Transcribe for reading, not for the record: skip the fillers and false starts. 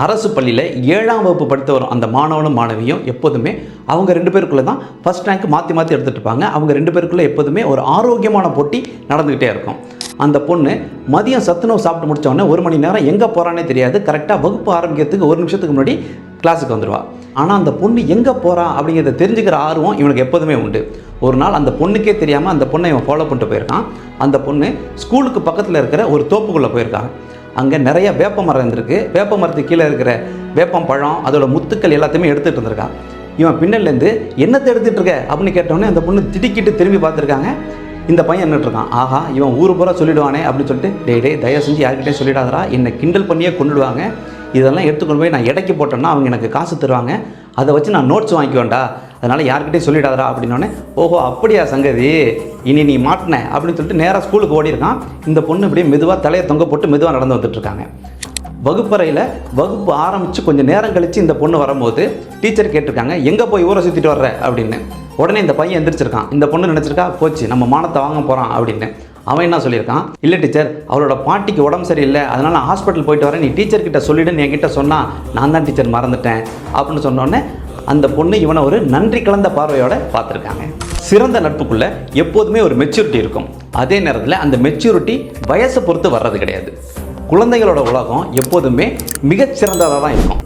அரசு பள்ளியில் 7ஆம் வகுப்பு படித்து வரும் அந்த மாணவனும் மாணவியும் எப்போதுமே அவங்க 2 பேருக்குள்ளே தான் ஃபஸ்ட் ரேங்க் மாற்றி எடுத்துகிட்டு இருப்பாங்க. அவங்க 2 பேருக்குள்ளே எப்போதுமே ஒரு ஆரோக்கியமான போட்டி நடந்துக்கிட்டே இருக்கும். அந்த பொண்ணு மதியம் சத்துணவு சாப்பிட்டு முடித்தவொடனே 1 மணி நேரம் எங்கே போகிறானே தெரியாது. கரெக்டாக வகுப்பு ஆரம்பிக்கிறதுக்கு 1 நிமிஷத்துக்கு முன்னாடி கிளாஸுக்கு வந்துடுவாள். ஆனால் அந்த பொண்ணு எங்கே போகிறா அப்படிங்கிறத தெரிஞ்சுக்கிற ஆர்வம் இவனுக்கு எப்போதுமே உண்டு. ஒரு நாள் அந்த பொண்ணுக்கே தெரியாமல் அந்த பொண்ணை இவன் ஃபாலோ பண்ணிட்டு போயிருக்கான். அந்த பொண்ணு ஸ்கூலுக்கு பக்கத்தில் இருக்கிற ஒரு தோப்புக்குள்ளே போயிருக்காங்க. அங்கே நிறைய வேப்ப மரம் இருந்திருக்கு. வேப்ப மரத்துக்கு கீழே இருக்கிற வேப்பம் பழம் அதோட முத்துக்கள் எல்லாத்தையுமே எடுத்துகிட்டு இருந்திருக்கான். இவன் பின்னல்லேருந்து என்னத்தை எடுத்துகிட்டு இருக்க அப்படின்னு கேட்டோடனே அந்த பொண்ணு திடுக்கிட்டு திரும்பி பார்த்துருக்காங்க. இந்த பையன் நின்றுட்டுருக்கான். ஆஹா, இவன் ஊர் பூரா சொல்லிவிடுவானே அப்படின்னு சொல்லிட்டு டே தயவு செஞ்சு யார்கிட்டே சொல்லிடாதரா, என்னை கிண்டல் பண்ணியே கொண்டுடுவாங்க. இதெல்லாம் எடுத்துக்கொண்டு போய் நான் எடைக்கு போட்டேன்னா அவங்க எனக்கு காசு தருவாங்க, அதை வச்சு நான் நோட்ஸ் வாங்கிக்குவேன்டா, அதனால் யார்கிட்டே சொல்லிடாதரா அப்படின்னோடனே ஓஹோ அப்படியா சங்கதி, இனி நீ மாட்டின அப்படின்னு சொல்லிட்டு நேராக ஸ்கூலுக்கு ஓடிருக்கான். இந்த பொண்ணு இப்படியே மெதுவாக தலையை தொங்க போட்டு மெதுவாக நடந்து வந்துட்டுருக்காங்க. வகுப்பறையில் வகுப்பு ஆரம்பித்து கொஞ்சம் நேரம் கழித்து இந்த பொண்ணு வரும்போது டீச்சர் கேட்டிருக்காங்க, எங்கே போய் ஊரை சுற்றிட்டு வர்ற அப்படின்னு. உடனே இந்த பையன் எந்திரிச்சிருக்கான். இந்த பொண்ணு நினச்சிருக்கா போச்சு நம்ம மானத்தை வாங்க போகிறான் அப்படின்னு. அவன் என்ன சொல்லியிருக்கான், இல்லை டீச்சர் அவளோட பாட்டிக்கு உடம்பு சரியில்லை, அதனால் நான் ஹாஸ்பிட்டல் போயிட்டு வரேன், நீ டீச்சர்கிட்ட சொல்லிவிடுன்னு என்கிட்ட சொன்னால் நான் தான் டீச்சர் மறந்துட்டேன் அப்படின்னு சொன்னோடனே அந்த பொண்ணு இவனை ஒரு நன்றி கலந்த பார்வையோடு பார்த்துருக்காங்க. சிறந்த நட்புக்குள்ளே எப்போதுமே ஒரு மெச்சூரிட்டி இருக்கும். அதே நேரத்தில் அந்த மெச்சூரிட்டி வயசை பொறுத்து வர்றது கிடையாது. குழந்தைகளோட உலகம் எப்போதுமே மிகச்சிறந்ததாக தான் இருக்கும்.